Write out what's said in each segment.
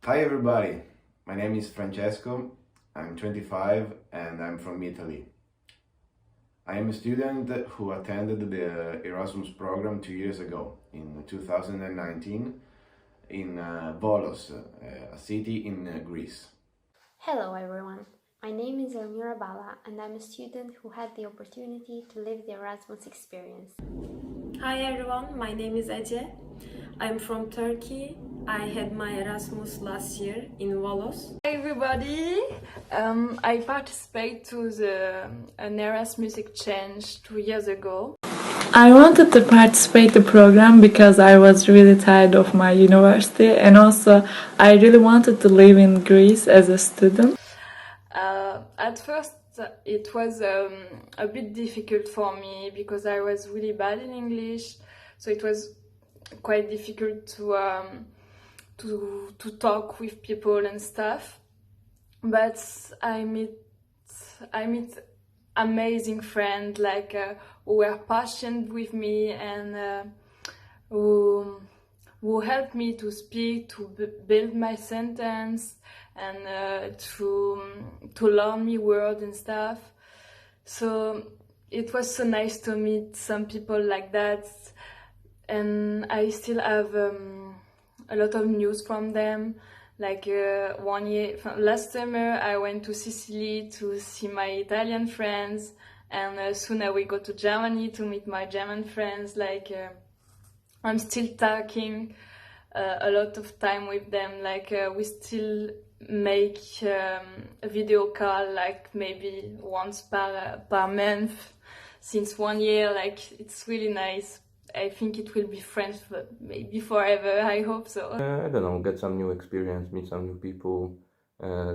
Hi everybody, my name is Francesco, I'm 25 and I'm from Italy. I am a student who attended the Erasmus program 2 years ago, in 2019, in Volos, a city in Greece. Hello everyone, my name is Elmira Bala and I'm a student who had the opportunity to live the Erasmus experience. Hi everyone, my name is Ece. I'm from Turkey. I had my Erasmus last year in Volos. Hi everybody, I participated to an Erasmus exchange 2 years ago. I wanted to participate the program because I was really tired of my university and also I really wanted to live in Greece as a student. At first it was a bit difficult for me because I was really bad in English, so it was quite difficult to talk with people and stuff. But I meet amazing friends who were patient with me and who helped me to speak, to build my sentence, and to learn me words and stuff. So it was so nice to meet some people like that, and I still have a lot of news from them. Like 1 year, last summer I went to Sicily to see my Italian friends, and soon I will go to Germany to meet my German friends. I'm still talking a lot of time with them. We still make a video call, like maybe once per month since 1 year. It's really nice. I think it will be friends for maybe forever. I hope so. I don't know, get some new experience, meet some new people,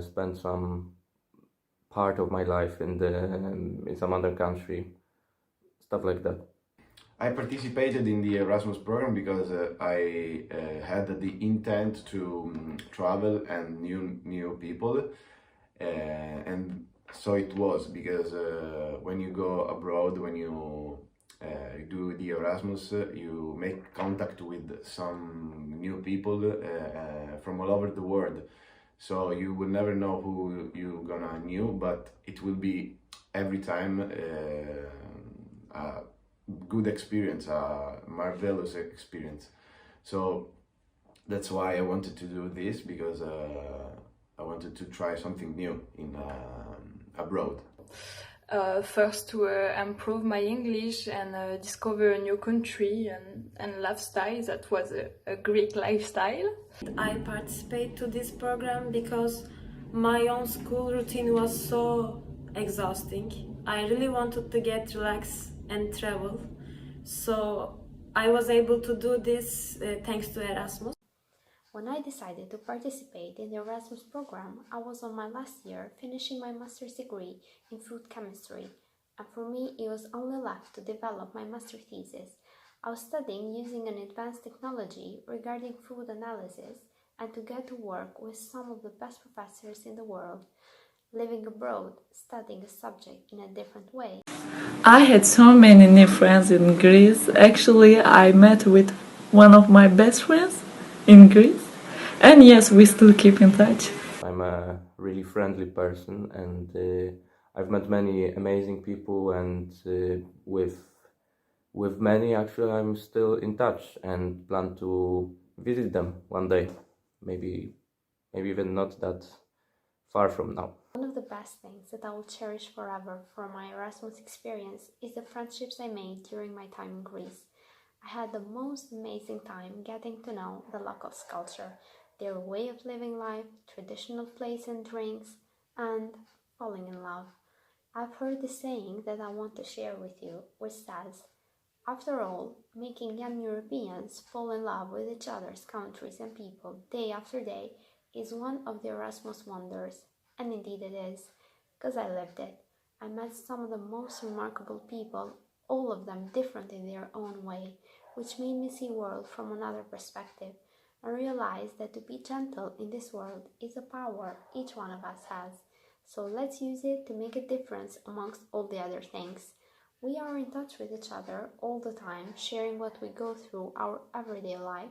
spend some part of my life in some other country, stuff like that. I participated in the Erasmus program because I had the intent to travel and new people, and so it was because when you go abroad, when you do the Erasmus, you make contact with some new people from all over the world. So you will never know who you're gonna knew, but it will be every time a good experience, a marvelous experience. So that's why I wanted to do this, because I wanted to try something new in abroad. First to improve my English and discover a new country and lifestyle. That was a Greek lifestyle. I participate to this program because my own school routine was so exhausting. I really wanted to get relaxed and travel. So I was able to do this thanks to Erasmus. When I decided to participate in the Erasmus program, I was on my last year finishing my master's degree in food chemistry, and for me it was only left to develop my master thesis. I was studying using an advanced technology regarding food analysis and to get to work with some of the best professors in the world, living abroad, studying a subject in a different way. I had so many new friends in Greece. Actually, I met with one of my best friends in Greece. And yes, we still keep in touch. I'm a really friendly person, and I've met many amazing people, and with many actually I'm still in touch and plan to visit them one day, maybe even not that far from now. One of the best things that I will cherish forever from my Erasmus experience is the friendships I made during my time in Greece. I had the most amazing time getting to know the locals' culture, their way of living life, traditional plates and drinks, and falling in love. I've heard the saying that I want to share with you, which says, after all, making young Europeans fall in love with each other's countries and people day after day is one of the Erasmus wonders, and indeed it is, because I lived it. I met some of the most remarkable people, all of them different in their own way, which made me see the world from another perspective, and realize that to be gentle in this world is a power each one of us has. So let's use it to make a difference amongst all the other things. We are in touch with each other all the time, sharing what we go through our everyday life,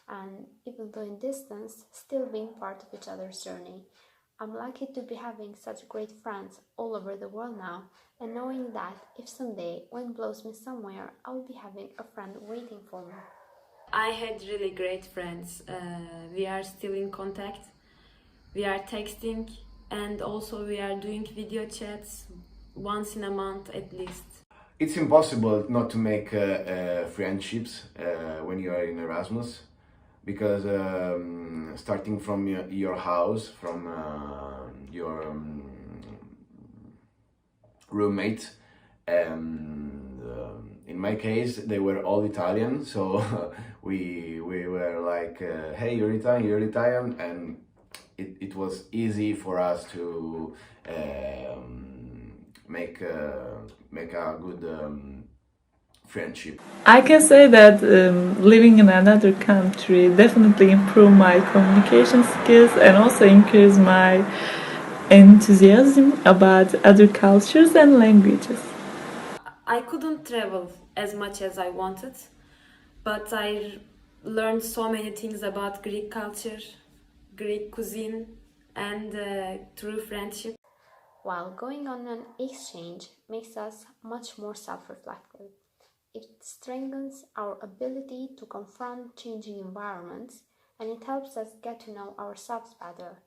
and even though in distance, still being part of each other's journey. I'm lucky to be having such great friends all over the world now, and knowing that if someday wind blows me somewhere, I'll be having a friend waiting for me. I had really great friends. We are still in contact. We are texting, and also we are doing video chats once in a month at least. It's impossible not to make friendships when you are in Erasmus, because starting from your house, from your roommate, and in my case they were all Italian, so we were like, hey, you're Italian, and it was easy for us to make a good friendship. I can say that living in another country definitely improved my communication skills and also increased my enthusiasm about other cultures and languages. I couldn't travel as much as I wanted, but I learned so many things about Greek culture, Greek cuisine, and true friendship. While going on an exchange makes us much more self-reflective. It strengthens our ability to confront changing environments, and it helps us get to know ourselves better.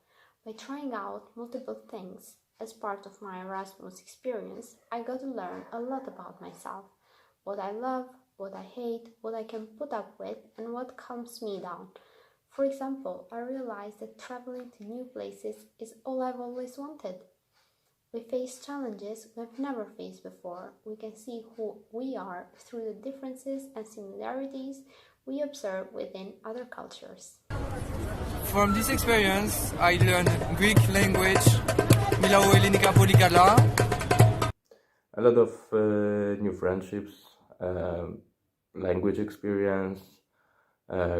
By trying out multiple things as part of my Erasmus experience, I got to learn a lot about myself, what I love, what I hate, what I can put up with, and what calms me down. For example, I realized that traveling to new places is all I've always wanted. We face challenges we've never faced before. We can see who we are through the differences and similarities we observe within other cultures. From this experience, I learned Greek language, Milao Ellinika Polygala. A lot of new friendships, language experience,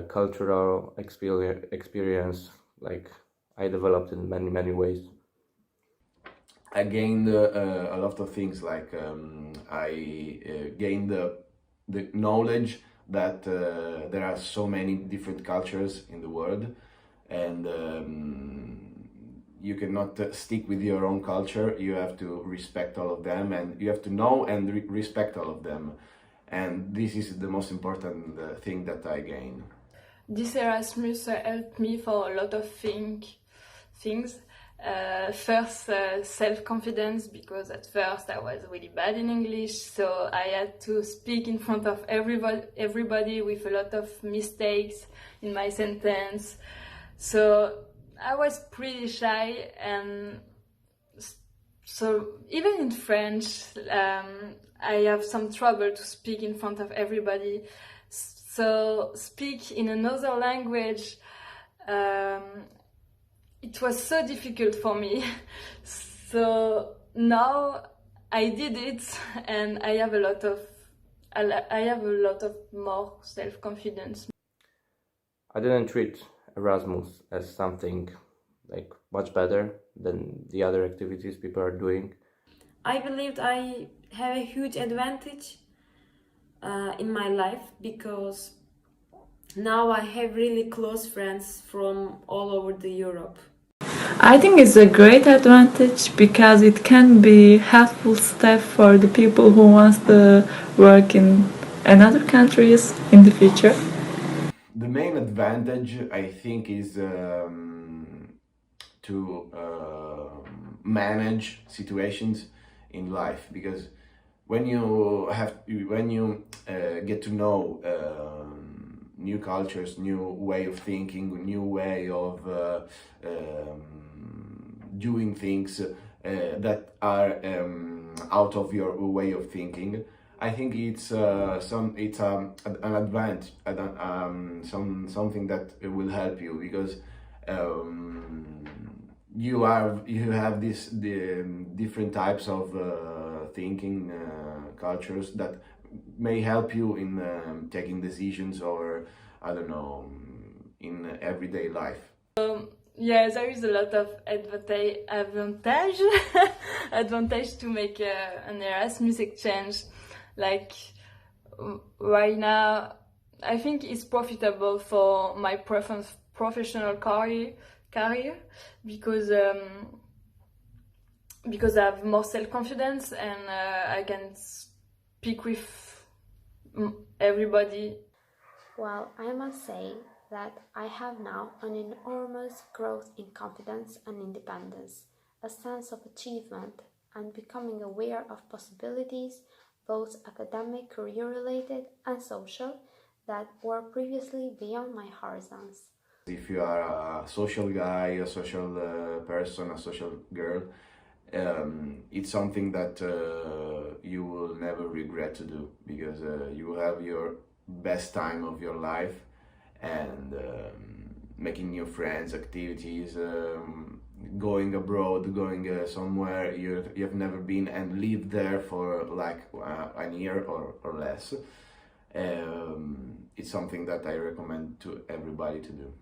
cultural experience, like I developed in many ways. I gained a lot of things, like I gained the knowledge that there are so many different cultures in the world, and you cannot stick with your own culture. You have to respect all of them, and you have to know and respect all of them, and this is the most important thing that I gained. This Erasmus helped me for a lot of things. First, self-confidence, because at first I was really bad in English, so I had to speak in front of everybody with a lot of mistakes in my sentence. So I was pretty shy, and so even in French, I have some trouble to speak in front of everybody. So speak in another language, it was so difficult for me. So now I did it, and I have a lot of more self-confidence. I didn't treat Erasmus as something like much better than the other activities people are doing. I believed I have a huge advantage in my life, because now I have really close friends from all over the Europe. I think it's a great advantage because it can be a helpful step for the people who want to work in another countries in the future. The main advantage, I think, is to manage situations in life, because when you get to know new cultures, new way of thinking, new way of doing things that are out of your way of thinking, I think it's an advantage, something that will help you, because you have the different types of thinking, cultures that may help you in taking decisions, or I don't know, in everyday life. Yeah, there is a lot of advantage to make an Erasmus exchange. Like right now, I think it's profitable for my professional career because I have more self-confidence and I can speak with everybody. Well, I must say that I have now an enormous growth in confidence and independence, a sense of achievement, and becoming aware of possibilities, both academic, career-related, and social, that were previously beyond my horizons. If you are a social guy, a social person, a social girl, it's something that you will never regret to do, because you will have your best time of your life, and making new friends, activities, going abroad, going somewhere you have never been and live there for like a year or less. It's something that I recommend to everybody to do.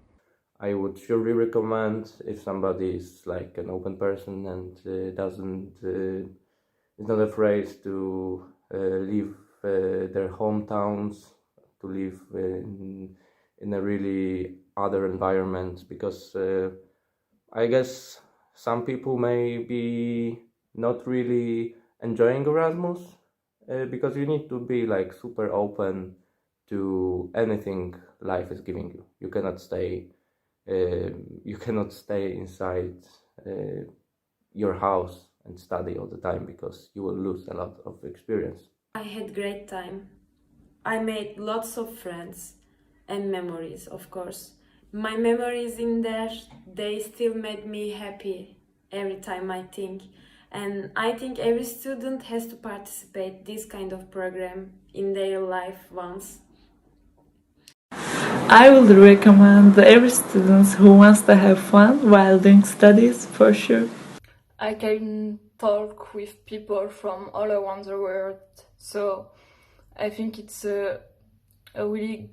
I would surely recommend, if somebody is like an open person and is not afraid to leave their hometowns, to live in a really other environment, because I guess some people may be not really enjoying Erasmus, because you need to be like super open to anything life is giving you. You cannot stay inside your house and study all the time, because you will lose a lot of experience. I had great time. I made lots of friends and memories, of course. My memories in there, they still made me happy every time I think. And I think every student has to participate this kind of program in their life once. I would recommend every student who wants to have fun while doing studies, for sure. I can talk with people from all around the world, so I think it's a really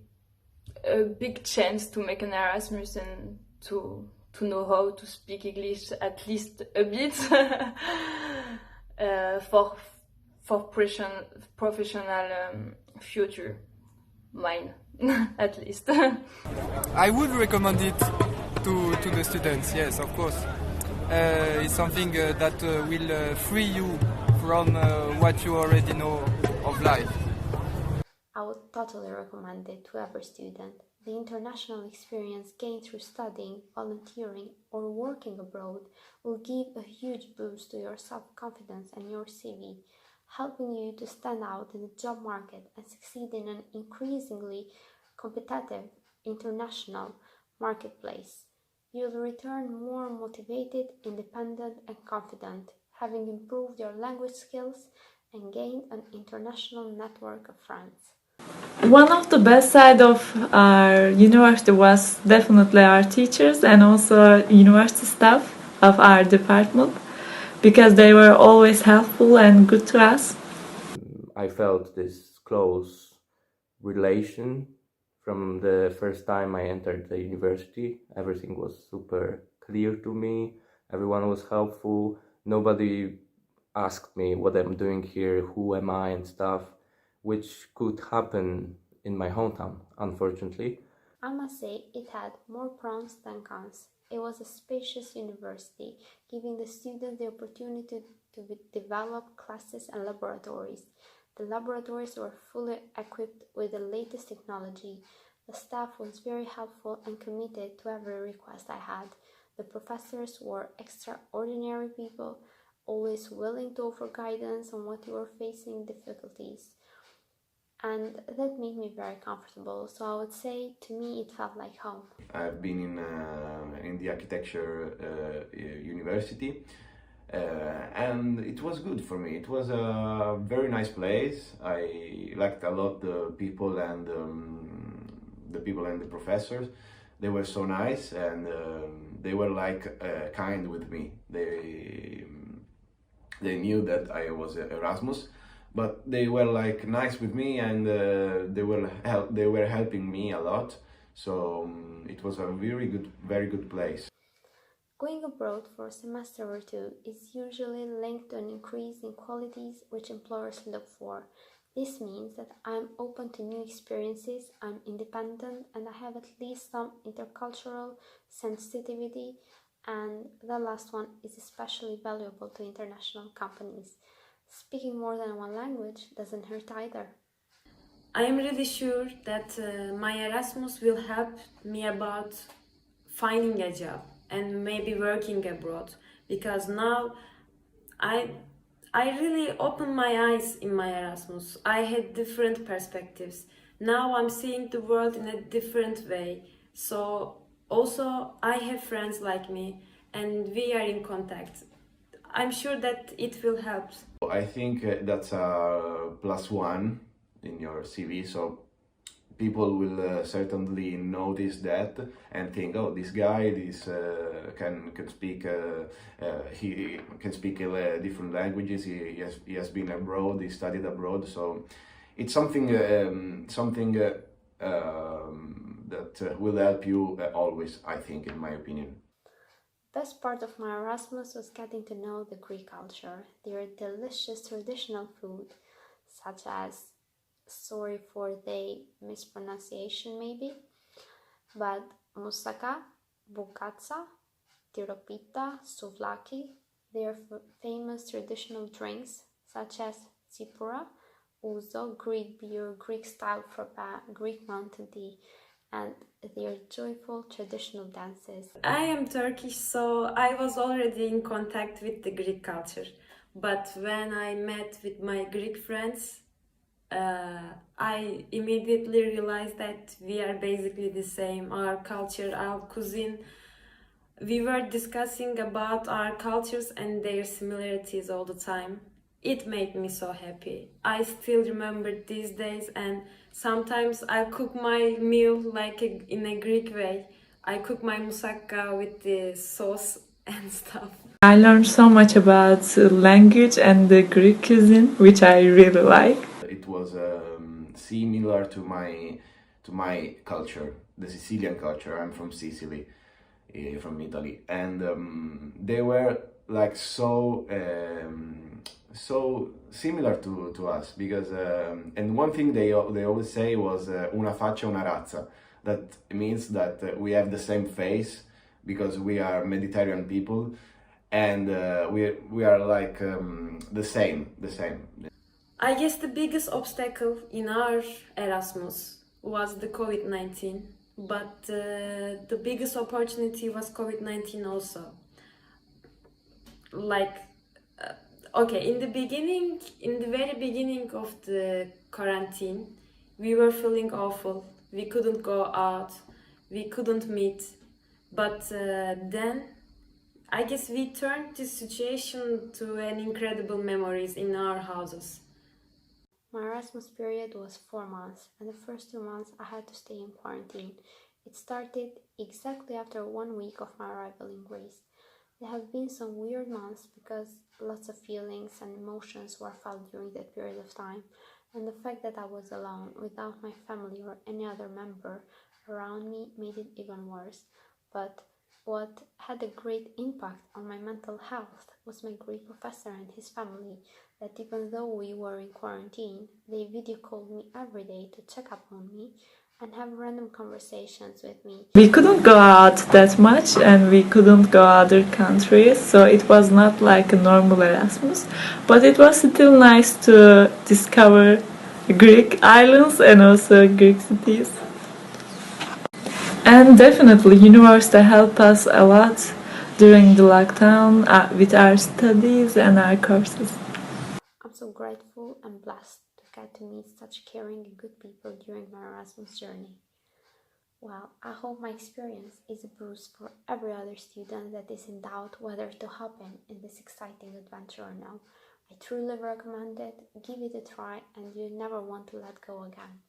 big chance to make an Erasmus and to know how to speak English at least a bit for professional future, mine at least. I would recommend it to the students, yes, of course. It's something that will free you from what you already know of life. I would totally recommend it to every student. The international experience gained through studying, volunteering, or working abroad will give a huge boost to your self-confidence and your CV, helping you to stand out in the job market and succeed in an increasingly competitive international marketplace. You'll return more motivated, independent, and confident, having improved your language skills and gained an international network of friends. One of the best sides of our university was definitely our teachers and also university staff of our department, because they were always helpful and good to us. I felt this close relation from the first time I entered the university. Everything was super clear to me. Everyone was helpful. Nobody asked me what I'm doing here, who am I and stuff, which could happen in my hometown, unfortunately. I must say it had more pros than cons. It was a spacious university, giving the students the opportunity to develop classes and laboratories. The laboratories were fully equipped with the latest technology. The staff was very helpful and committed to every request I had. The professors were extraordinary people, always willing to offer guidance on what you were facing difficulties. And that made me very comfortable, so I would say to me it felt like home. I've been in the architecture university, and it was good for me. It was a very nice place. I liked a lot the people and the professors. They were so nice, and they were like kind with me. They knew that I was Erasmus, but they were like nice with me, and they were helping me a lot. So it was a very good place. Going abroad for a semester or two is usually linked to an increase in qualities which employers look for. This means that I'm open to new experiences, I'm independent, and I have at least some intercultural sensitivity. And the last one is especially valuable to international companies. Speaking more than one language doesn't hurt either. I am really sure that my Erasmus will help me about finding a job and maybe working abroad, because now I really opened my eyes in my Erasmus. I had different perspectives. Now I'm seeing the world in a different way. So also I have friends like me and we are in contact. I'm sure that it will help. I think that's a +1 in your CV, so people will certainly notice that and think, oh, this guy, can speak. He can speak different languages. He has been abroad. He studied abroad. So it's something that will help you always, I think, in my opinion. Best part of my Erasmus was getting to know the Greek culture, their delicious traditional food, such as, sorry for the mispronunciation maybe, but moussaka, boukatsa, tiropita, souvlaki, their famous traditional drinks such as tsipura, ouzo, Greek beer, Greek style frappa, Greek mountain tea, and their joyful traditional dances. I am Turkish, so I was already in contact with the Greek culture. But when I met with my Greek friends, I immediately realized that we are basically the same. Our culture, our cuisine. We were discussing about our cultures and their similarities all the time. It made me so happy. I still remember these days, and sometimes I cook my meal in a Greek way. I cook my moussaka with the sauce and stuff. I learned so much about language and the Greek cuisine, which I really like. It was similar to my culture, the Sicilian culture. I'm from Sicily, from Italy, and they were like so similar to us, because and one thing they always say was una faccia una razza. That means that we have the same face because we are Mediterranean people, and we are like the same. I guess the biggest obstacle in our Erasmus was the COVID-19, but the biggest opportunity was COVID-19 also. Okay, in the very beginning of the quarantine, we were feeling awful. We couldn't go out, we couldn't meet. But then, I guess we turned this situation to an incredible memories in our houses. My Erasmus period was 4 months, and the first 2 months I had to stay in quarantine. It started exactly after 1 week of my arrival in Greece. There have been some weird months because lots of feelings and emotions were felt during that period of time, and the fact that I was alone without my family or any other member around me made it even worse. But what had a great impact on my mental health was my Greek professor and his family, that even though we were in quarantine, they video called me every day to check up on me and have random conversations with me. We couldn't go out that much and we couldn't go other countries, so it was not like a normal Erasmus, but it was still nice to discover Greek islands and also Greek cities. And definitely university helped us a lot during the lockdown with our studies and our courses. I'm so grateful and blessed to get to meet such caring and good people during my Erasmus journey. Well, I hope my experience is a boost for every other student that is in doubt whether to hop in this exciting adventure or no. I truly recommend it, give it a try, and you never want to let go again.